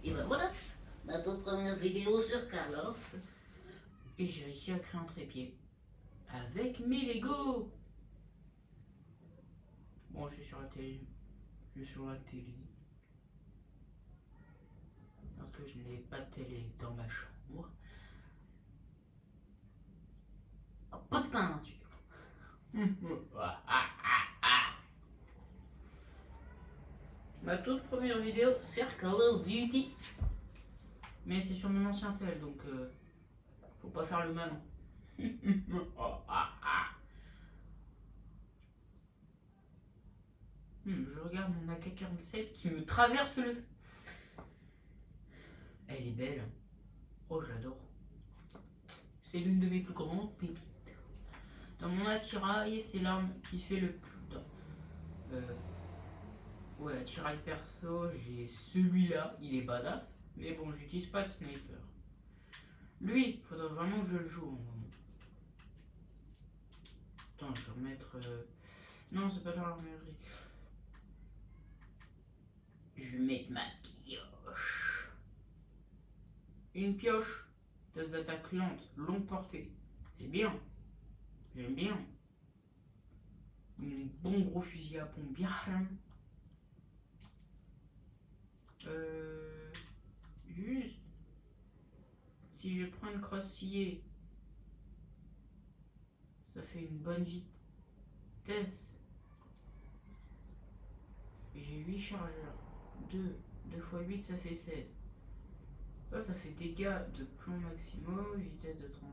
Et ben voilà, ma toute première vidéo sur Carlos. Et j'ai réussi à créer un trépied. Avec mes Lego. Bon, je suis sur la télé. Je suis sur la télé. Parce que je n'ai pas de télé dans ma chambre. Oh, pas de peinture. Ma toute première vidéo sur Call of Duty. Mais c'est sur mon ancien tel, donc faut pas faire le malin. Je regarde mon AK-47 qui me traverse le... Elle est belle. Oh, je l'adore. C'est l'une de mes plus grandes pépites. Dans mon attirail, c'est l'arme qui fait le plus... Ouais, attirail perso, j'ai celui-là, il est badass. Mais bon, j'utilise pas le sniper. Lui, faudrait vraiment que je le joue. Attends, je vais remettre... Non, c'est pas dans l'armurerie. Je vais mettre ma pioche. Une pioche. Des attaques lentes, longue portée. C'est bien. J'aime bien. Un bon gros fusil à pompe bien. Juste. Si je prends une crossillée, ça fait une bonne vitesse. J'ai 8 chargeurs. 2 fois 8, ça fait 16. Ça fait dégâts de plomb maximum, vitesse de trans.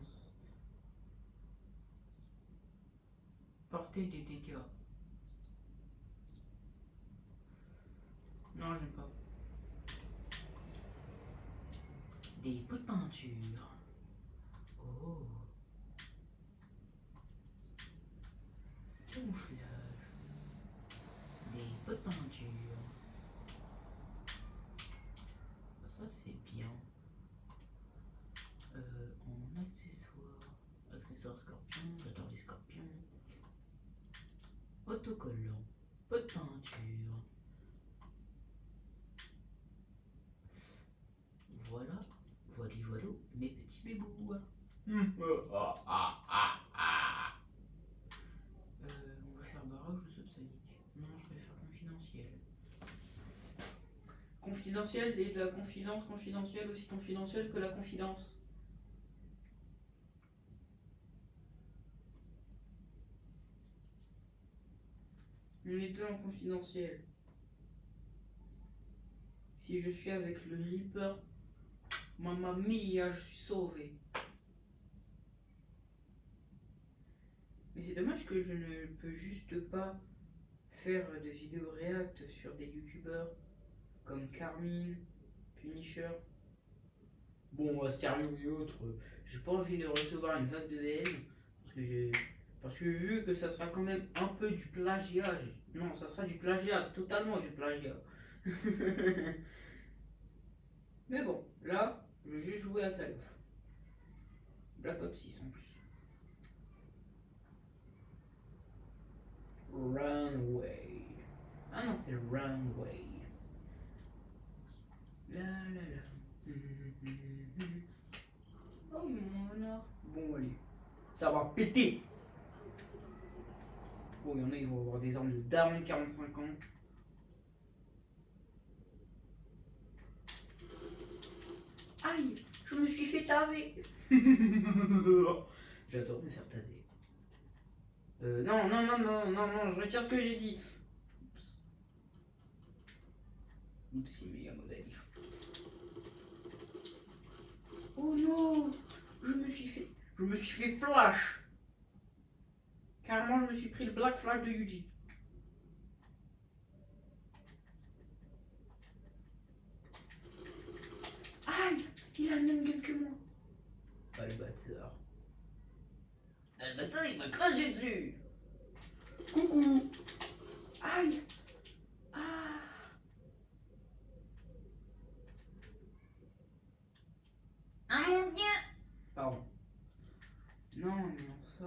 Portée des dégâts. Non, j'aime pas. Des pots de peinture. Oh. Camouflage. Des pots de peinture. Ça c'est bien. En accessoires. Accessoires scorpion, j'adore les scorpions. Autocollant. Pot de peinture. Voilà. Voilà, mes petits bébous. On va faire barrage ou subsonique? Non, je préfère confidentiel. Confidentiel et de la confidence confidentielle, aussi confidentielle que la confidence. Les deux en confidentiel. Si je suis avec le Reaper, mamma mia, je suis sauvé. Mais c'est dommage que je ne peux juste pas faire de vidéos react sur des youtubeurs comme Carmine, Punisher. Bon, Stereo et autres, j'ai pas envie de recevoir une vague de DM parce que vu que ça sera quand même un peu du plagiage. Non, ça sera du plagiat, totalement du plagiat. Mais bon, là, je vais juste jouer à Call of. Black Ops 6 en plus. Runway. Ah non, c'est Runway. La la la. Oh mon renard. Bon, allez. Ça va péter. Bon, il y en a, ils vont avoir des armes de daron de 45 ans. Aïe, je me suis fait taser. J'adore me faire taser. Non, je retire ce que j'ai dit. Oups, il met un modèle. Oh non, je me suis fait flash. Carrément, je me suis pris le black flash de Yuji. Aïe, il a le même gun que moi. Ah le bâtard. Ah le bâtard, il m'a craché dessus. Coucou. Aïe. Ah. Ah mon dieu. Pardon. Non, mais non, ça...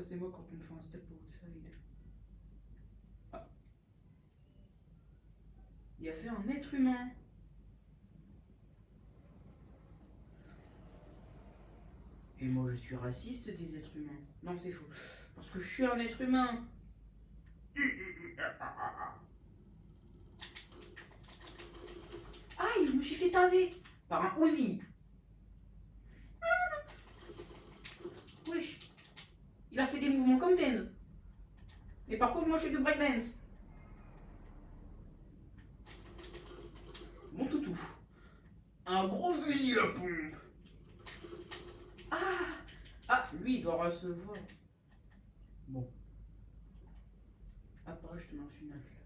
Ça, c'est moi quand on me fait un step outside. Ah. Il a fait un être humain. Et moi, je suis raciste des êtres humains. Non, c'est faux. Parce que je suis un être humain. Aïe, je me suis fait taser par un Uzi. Wesh. Il a fait des mouvements comme Tenz. Mais par contre, moi, je fais du breakdance. Mon toutou. Un gros fusil à pompe. Ah. Ah, lui, il doit recevoir. Bon. Après, je te lance une affaire.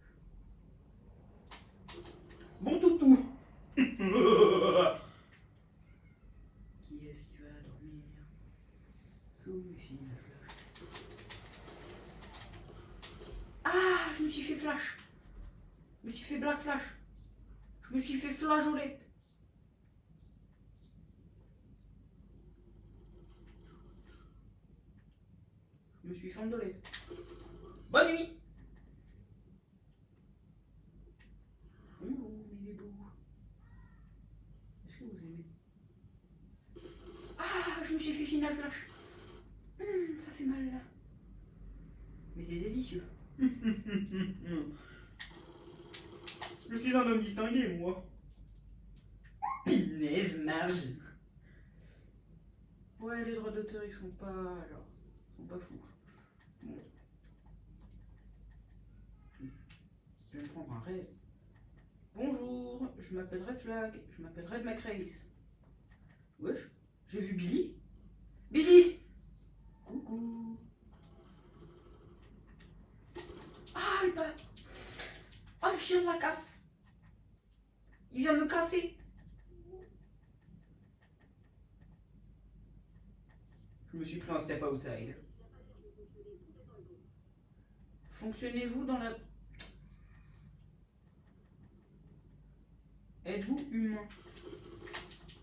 Bon toutou. Qui est-ce qui va dormir sous mes fils? Ah, je me suis fait flash. Je me suis fait black flash. Je me suis fait flageolette. Je me suis fendolette. Bonne nuit. Bonjour mes bébés. Est-ce que vous aimez? Ah, je me suis fait final flash. Ça fait mal là. Mais c'est délicieux. Je suis un homme distingué, moi. Pinaise marge. Ouais, les droits d'auteur, ils sont pas. Alors, ils sont pas fous. Bon. Je vais me prendre un raid. Bonjour, je m'appelle Red Flag. Je m'appelle Red McRace. Wesh, j'ai vu Billy. Billy. Coucou. Ah, ah, le chien de la casse. Il vient me casser. Je me suis pris un step outside. Fonctionnez-vous dans la... Êtes-vous humain?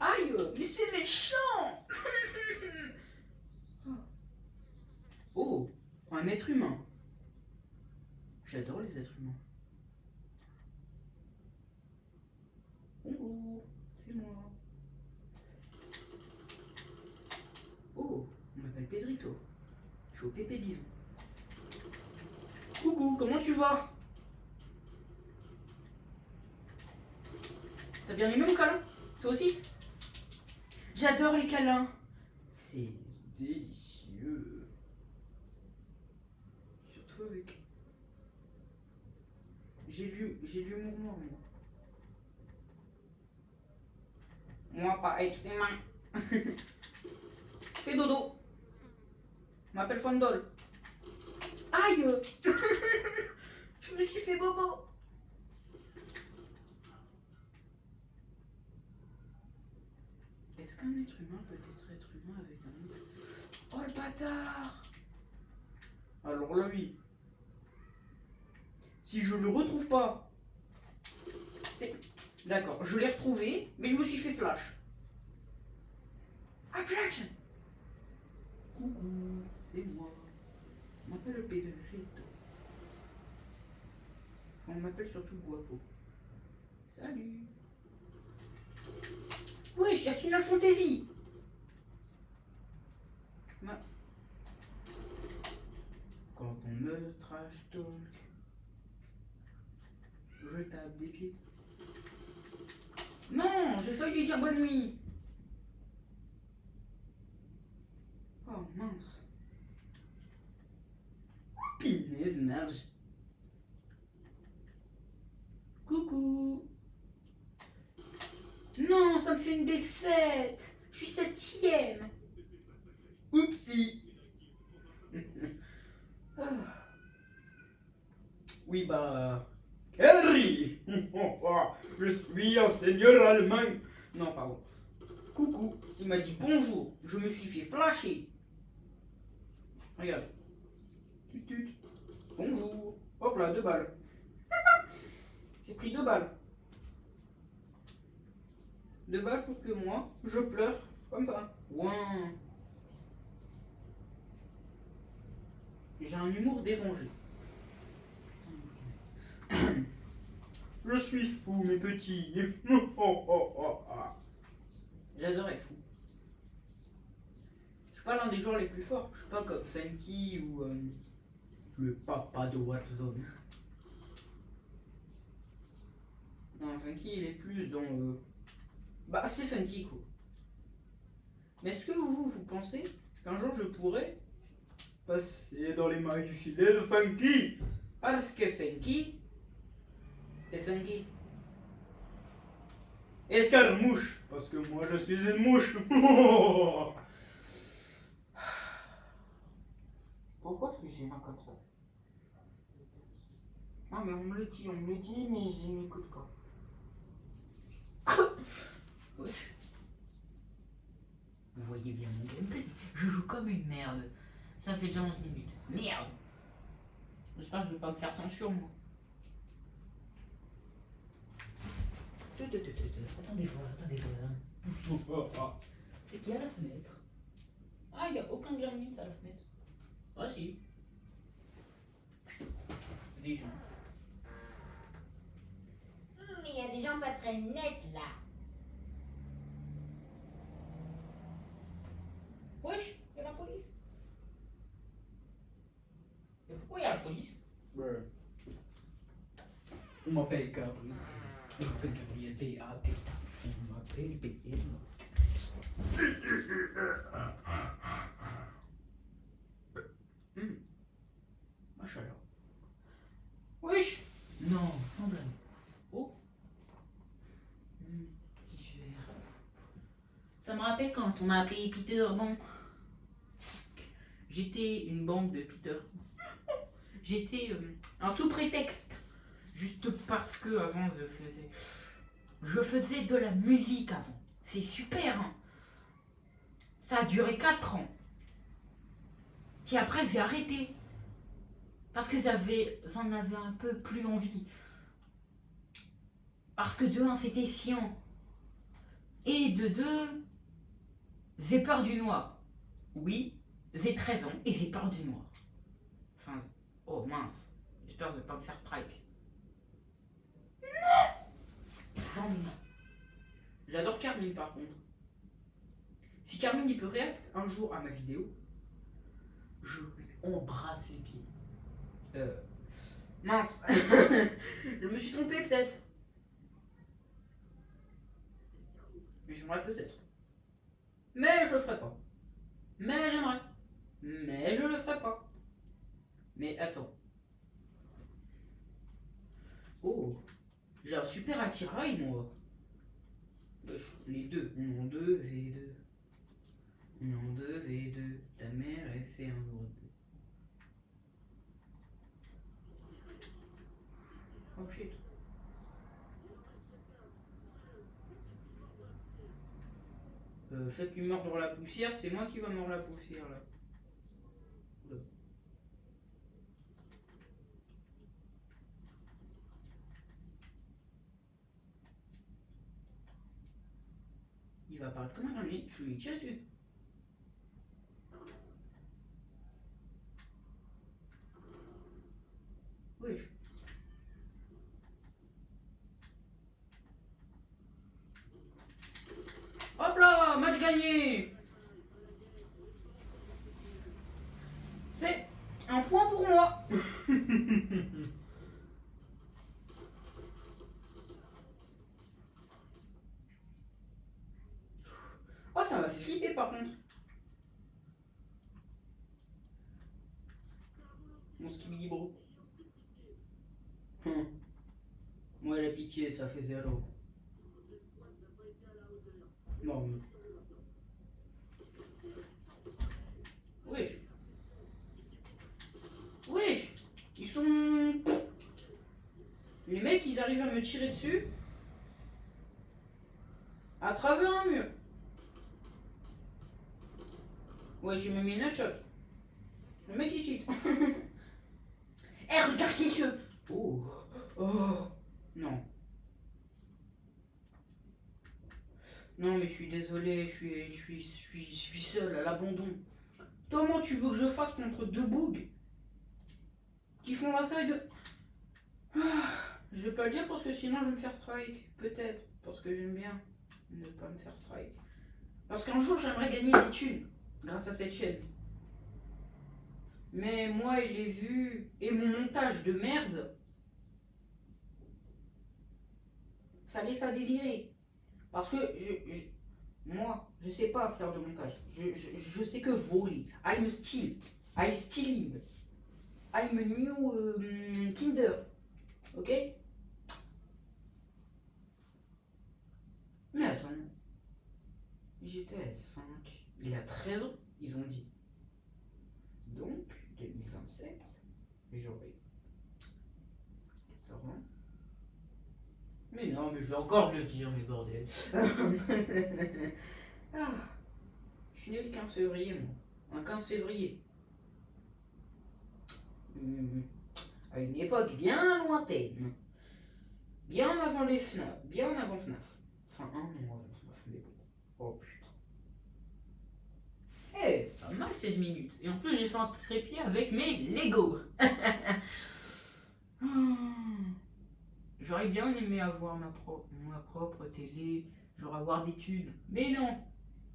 Aïe, mais c'est méchant. Oh, un être humain. J'adore les êtres humains. Bonjour, c'est moi. Oh, on m'appelle Pedrito. Je suis au Pépé Bisou. Coucou, comment tu vas? T'as bien aimé mon câlin? Toi aussi? J'adore les câlins. C'est délicieux. Surtout avec... J'ai lu l'humour moi. Moi, pas être humain. Fais dodo. Je m'appelle Fondol. Aïe. Je me suis fait bobo. Est-ce qu'un être humain peut être humain avec un autre? Oh le bâtard. Alors là oui. Si je le retrouve pas, c'est... D'accord, je l'ai retrouvé, mais je me suis fait flash. Attraction. Coucou, c'est moi. Je m'appelle Pedrito. On m'appelle surtout Guapo. Salut. Oui, je suis à Final Fantasy. Quand on me trash talk, je tape des pieds. Non, j'ai failli lui dire bonne nuit. Oh mince. Pinaise marge. Coucou. Non, ça me fait une défaite. Je suis 7ème. Oupsie. Oui, bah... Henry. Je suis un seigneur allemand. Non, pardon. Coucou. Il m'a dit bonjour. Je me suis fait flasher. Regarde. Tut, tut. Bonjour. Hop là, 2 balles. C'est pris 2 balles. 2 balles pour que moi, je pleure comme ça. Ouin. J'ai un humour dérangé. Je suis fou, mes petits. J'adore être fou. Je suis pas l'un des joueurs les plus forts. Je suis pas comme Funky ou le papa de Warzone. Non, Funky, il est plus dans le... Bah, c'est Funky, quoi. Mais est-ce que vous pensez qu'un jour je pourrais passer dans les mailles du filet de Funky? Parce que Funky, c'est Funky. Escarmouche, parce que moi je suis une mouche. Pourquoi je suis gênant comme ça? Non mais on me le dit, mais je n'écoute pas. Wesh. Vous voyez bien mon gameplay, je joue comme une merde. Ça fait déjà 11 minutes. Merde. J'espère que je vais pas me faire censure moi. Attendez voir. C'est qui à la fenêtre? Ah, il n'y a aucun gremlin à la fenêtre. Ah si. Des gens. Mais il y a des gens pas très nets là. Wesh, il y a la police. Pourquoi il y a la police? On m'appelle Gabriel. On m'appelle Gabriel B.A.T. On m'appelle B.L. Machallah. Wesh. Non, sans blague. Oh. Petit verre. Ça me rappelle quand on m'a appelé Peter. Bon. J'étais une bande de Peter. J'étais un sous-prétexte. Juste parce que avant je faisais de la musique avant. C'est super. Hein. Ça a duré 4 ans. Puis après j'ai arrêté. Parce que j'en avais un peu plus envie. Parce que de un c'était chiant. Et de deux, j'ai peur du noir. Oui, j'ai 13 ans et j'ai peur du noir. Enfin, oh mince. J'espère de ne pas me faire strike. Non. J'adore Carmine par contre. Si Carmine il peut réact un jour à ma vidéo, je lui embrasse les pieds. Mince. Je me suis trompé peut-être. Mais j'aimerais peut-être. Mais je le ferai pas. Mais j'aimerais. Mais je le ferai pas. Mais attends. Oh. J'ai un super attirail moi. Les deux. On est en 2v2. On est en 2v2. Ta mère elle fait un gros 2. Oh shit. Faites-lui mordre la poussière, c'est moi qui va mordre la poussière là. Oula. Il va apparaître comme un gremlin, je lui tire dessus. Wesh. Hop là, match gagné. C'est un point pour moi. Oh, ça m'a fait flipper par contre. Mon skibidi bro. Moi la pitié, ça fait 0. Non mais... Wesh. Wesh. Ils sont... Les mecs, ils arrivent à me tirer dessus. À travers un mur. Ouais, j'ai même mis une headshot. Le mec il cheat. Eh, regarde les yeux. Oh. Oh. Non. Non mais je suis désolé, je suis seul à l'abandon. Comment tu veux que je fasse contre deux bougs qui font la taille de... Je vais pas le dire parce que sinon je vais me faire strike. Peut-être. Parce que j'aime bien ne pas me faire strike. Parce qu'un jour j'aimerais gagner des thunes grâce à cette chaîne. Mais moi et les vues et mon montage de merde, ça laisse à désirer. Parce que moi, je sais pas faire de montage. Je sais que voler. I'm stealing. I'm a new Kinder. Ok? Mais attends. J'étais à 5. Il a 13 ans, ils ont dit. Donc, 2027, j'aurai 14 ans. Mais non, mais je vais encore le dire, mais bordel. Ah, je suis né le 15 février, moi. Un 15 février. À une époque bien lointaine. Bien avant les FNAF. Bien avant FNAF. Enfin, un an avant FNAF, mais bon. Oh putain. Eh, pas mal 16 minutes. Et en plus, j'ai fait un trépied avec mes Lego. J'aurais bien aimé avoir ma propre télé, genre avoir des thunes. Mais non,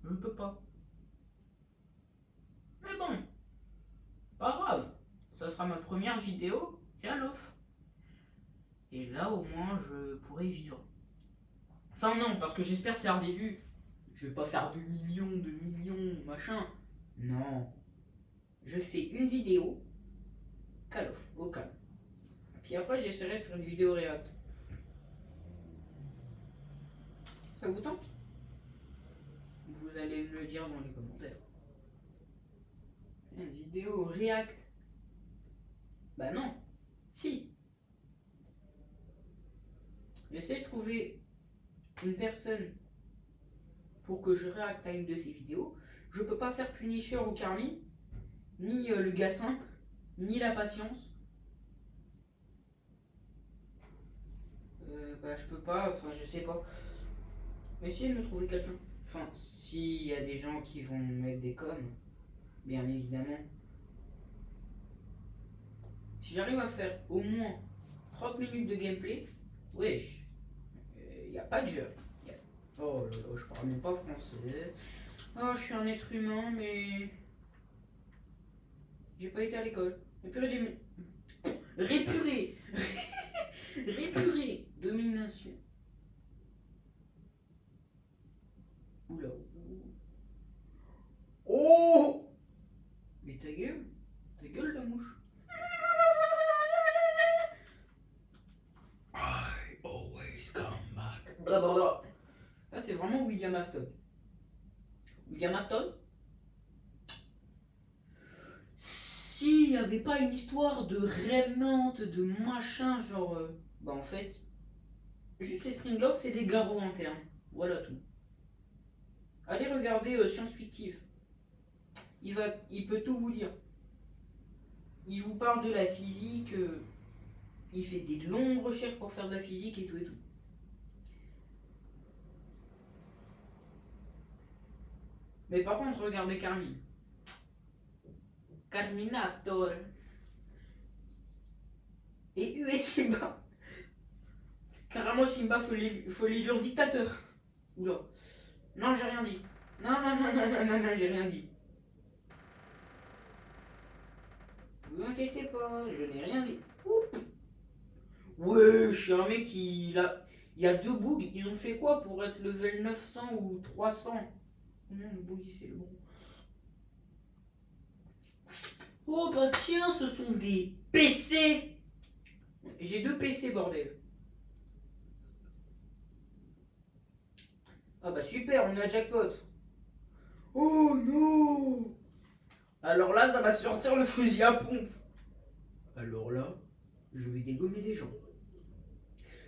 je peux pas. Mais bon, pas grave. Ça sera ma première vidéo Call of. Et là, au moins, je pourrai vivre. Enfin non, parce que j'espère faire des vues. Je vais pas faire 2 millions, machin. Non. Je fais une vidéo Call of, au calme. Puis après, j'essaierai de faire une vidéo React. Ça vous tente? Vous allez me le dire dans les commentaires. Une vidéo React. Bah non. Si. J'essaie de trouver une personne pour que je réacte à une de ces vidéos. Je peux pas faire Punisher ou Carly, ni le gars simple, ni la patience. Bah je peux pas, enfin je sais pas. Essayez de me trouver quelqu'un. Enfin, s'il y a des gens qui vont mettre des coms, bien évidemment. Si j'arrive à faire au moins 30 minutes de gameplay, wesh, y a pas de jeu. Oh là là, je parle même pas français. Oh, je suis un être humain, mais j'ai pas été à l'école. Répuré. Répuré. Domination. Oula. Oh. Mais ta gueule. Ta gueule, la mouche. I always come back. Blablabla. Là, c'est vraiment William Afton. William Afton. S'il n'y avait pas une histoire de rénante, de machin, genre. Bah, en fait, juste les Springlocks, c'est des garrots internes. Voilà tout. Allez regarder Science Fictive. Il peut tout vous dire. Il vous parle de la physique. Il fait des longues recherches pour faire de la physique et tout et tout. Mais par contre, regardez Carmine. Carminator. Et US Simba. Carrément Simba folie leur dictateur. Oula. Non, j'ai rien dit. Non, j'ai rien dit. Ne vous inquiétez pas, je n'ai rien dit. Oups. Ouais, je suis un mec qui... Il y a 2 bugs, ils ont fait quoi pour être level 900 ou 300? Non, le bug c'est le bon. Oh bah tiens, ce sont des PC. J'ai 2 PC, bordel. Ah bah super, on a jackpot. Oh non. Alors là, ça va sortir le fusil à pompe. Alors là, je vais dégommer des gens.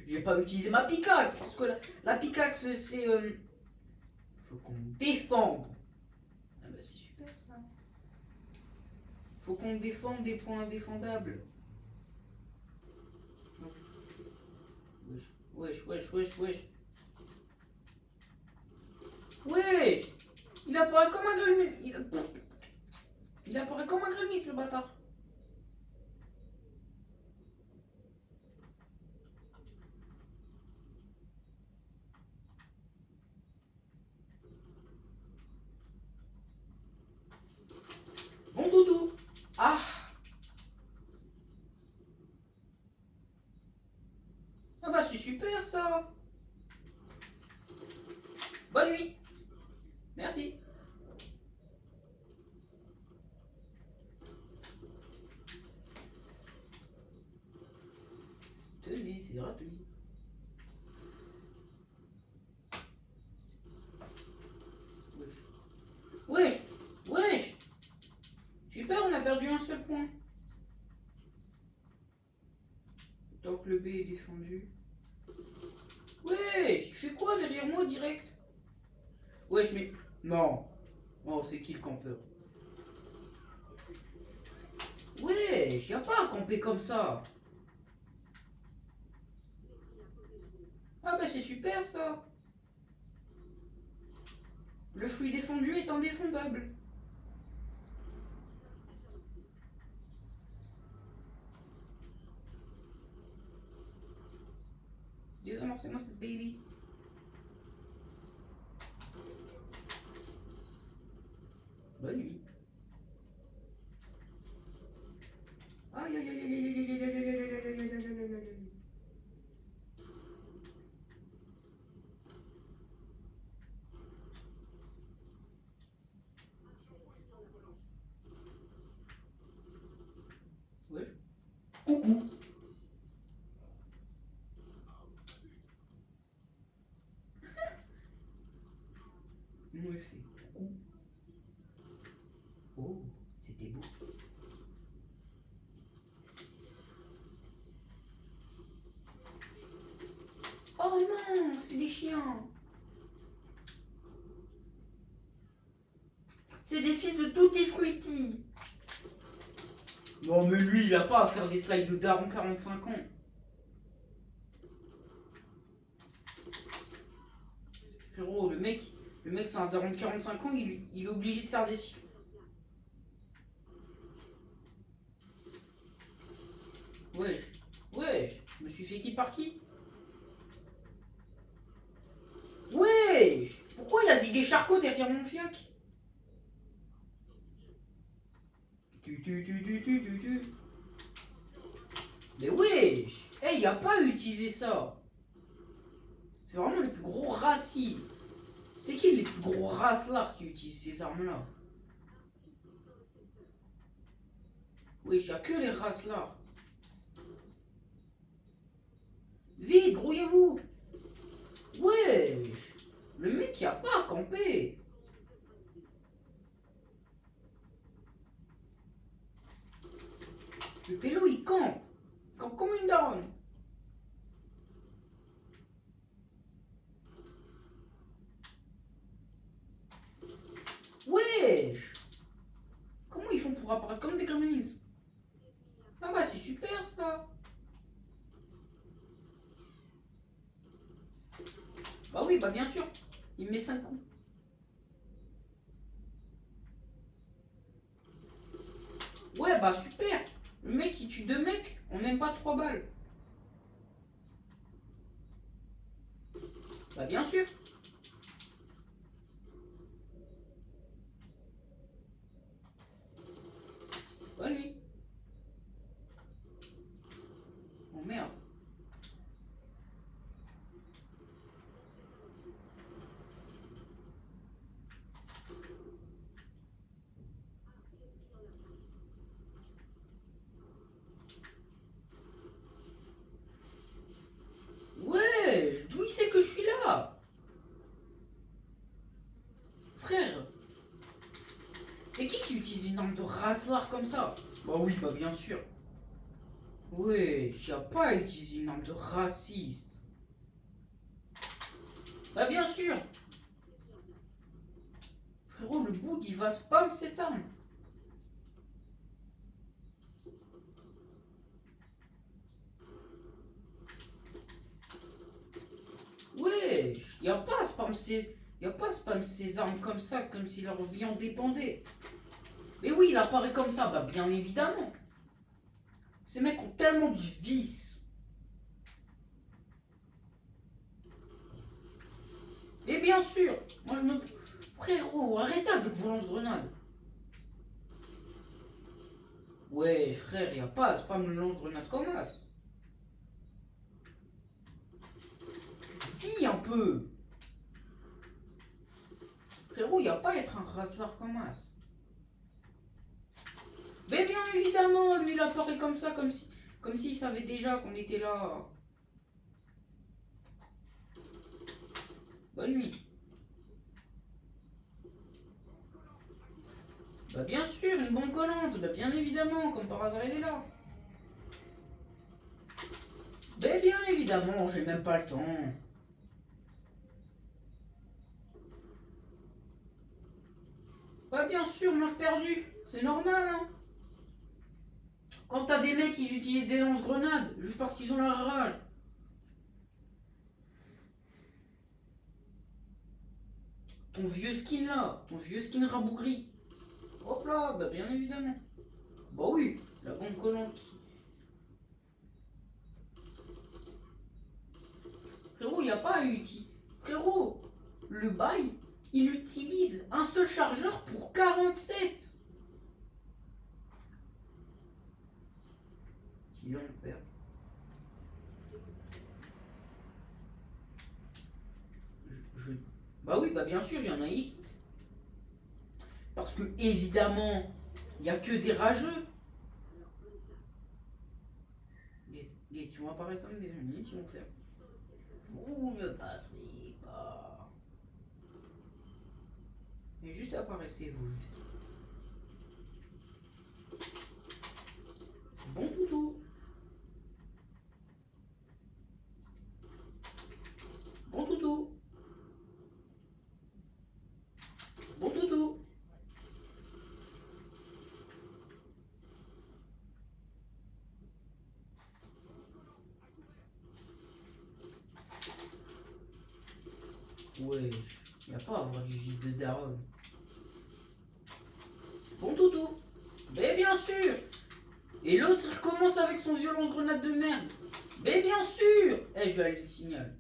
Je vais pas utiliser ma pickaxe, parce que la pickaxe, c'est... Faut qu'on me défende. Ah bah c'est super ça. Faut qu'on me défende des points indéfendables. Wesh. Wesh. Il apparaît comme un gremlin. Il apparaît comme un gremlin, le bâtard. c'est gratuit. Wesh. Wesh. Super, on a perdu un seul point. Tant que le B est défendu. Wesh, il fait quoi derrière moi direct? Wesh, mais... Non. Oh, c'est qui le campeur? Wesh, y a pas à camper comme ça. Ah bah c'est super ça. Le fruit défendu est indéfendable. Désamorcez-moi cette baby. Bonne nuit. Aïe aïe aïe aïe aïe aïe aïe aïe aïe aïe aïe aïe aïe aïe aïe aïe. Wesh. Coucou. Moi il fait coucou. Oh, c'était beau. Oh non, c'est des chiens. C'est des fils de tutti frutti. Non mais lui, il a pas à faire des slides de daron 45 ans. Frérot, le mec c'est un daron de 45 ans, il est obligé de faire des... Wesh, wesh, je me suis fait qui par qui? Wesh, pourquoi il y a Ziguet Charcot derrière mon fiac? Tu. Mais wesh, hey, y a pas à utiliser ça. C'est vraiment les plus gros racistes. C'est qui les plus gros racelards qui utilisent ces armes-là? Wesh, y a que les racelards. Vite, grouillez-vous. Wesh, le mec y a pas à camper. Le pélo il campe. Il campe comme une daronne. Wesh, comment ils font pour apparaître comme des gremlins? Ah bah c'est super ça. Bah oui, bah bien sûr. Il me met 5 coups. Ouais, bah super. Le mec il tue 2 mecs, on n'aime pas 3 balles. Bah bien sûr. Bonne nuit. Oh merde. Ouais, d'où il sait que je suis là? Frère, c'est qui utilise une arme de rasoir comme ça? Bah oui, bah bien sûr. Ouais, y a pas à utiliser une arme de raciste. Bah bien sûr. Frérot, le bug il va spam cette arme. Ouais, y a pas à spam ces armes comme ça, comme si leur vie en dépendait. Mais oui, il apparaît comme ça, bah bien évidemment. Ces mecs ont tellement de vices. Et bien sûr, moi je me... Frérot, arrêtez avec vos lance-grenades. Ouais, frère, y a pas à spam le lance-grenade comme as. Si, un peu. Frérot, y a pas à être un racelard comme as. Mais bien évidemment, lui il apparaît comme ça, comme s'il savait déjà qu'on était là. Bonne nuit. Bah bien sûr, une bombe collante, bah bien évidemment, comme par hasard elle est là. Bah bien évidemment, j'ai même pas le temps. Bah bien sûr, manche perdue, c'est normal hein. Quand t'as des mecs qui utilisent des lance-grenades, juste parce qu'ils ont la rage. Ton vieux skin là, ton vieux skin rabougri. Hop là, bah bien évidemment. Bah oui, la bombe collante. Frérot, y a pas à utiliser. Frérot, le bail, il utilise un seul chargeur pour 47. Qui l'on perd. Bah oui, bah bien sûr, il y en a X. Parce que évidemment, il n'y a que des rageux. Ils vont apparaître comme des ennemis, ils vont faire. Vous ne passerez pas. Et juste apparaissez-vous. Bon toutou. Bon toutou. Bon toutou. Ouais, y a pas à avoir du gif de daronne. Bon toutou. Mais bien sûr. Et l'autre il recommence avec son violon grenade de merde. Mais bien sûr. Eh, je vais aller le signal.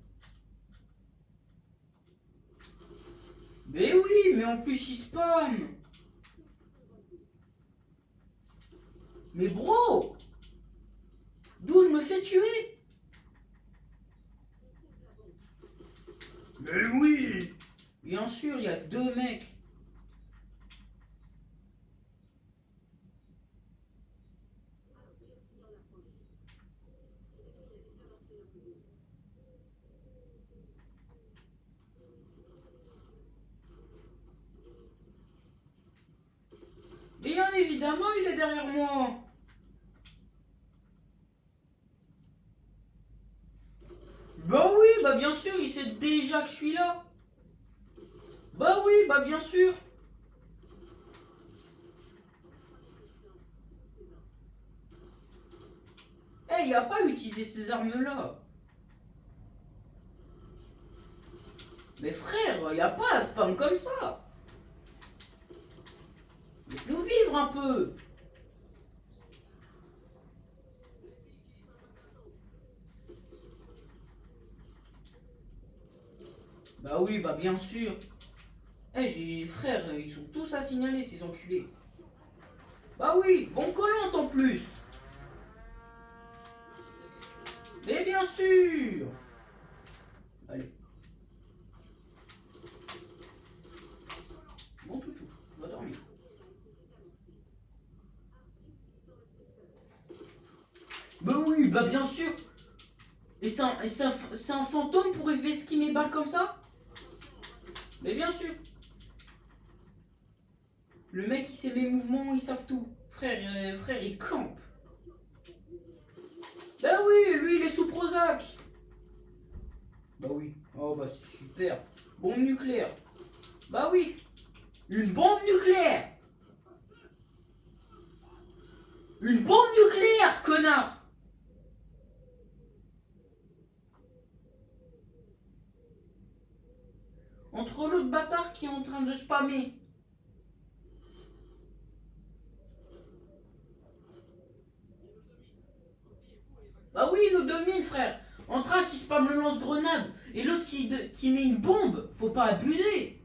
Mais oui, mais en plus il spam. Mais bro, d'où je me fais tuer? Mais oui. Bien sûr, il y a deux mecs. Bien évidemment, il est derrière moi. Bah oui, bah bien sûr, il sait déjà que je suis là. Bah oui, bah bien sûr. Eh, il a pas utilisé ces armes-là. Mais frère, y a pas à spam comme ça. Laisse-nous vivre un peu. Bah oui, bah bien sûr. Eh, j'ai frère, ils sont tous à signaler ces enculés. Bah oui, bon collante en plus. Mais bien sûr. Allez. Bon toutou, va dormir. Bah oui, bah bien sûr. Et c'est un fantôme pour esquiver mes balles comme ça? Mais bien sûr. Le mec il sait mes mouvements, ils savent tout. Frère il campe. Bah oui, lui il est sous Prozac. Bah oui. Oh bah c'est super. Bombe nucléaire. Bah oui. Une bombe nucléaire. Une bombe nucléaire, connard. Entre l'autre bâtard qui est en train de spammer. Bah oui, nous domine, frère. Entre un qui spamme le lance-grenade et l'autre qui met une bombe, faut pas abuser.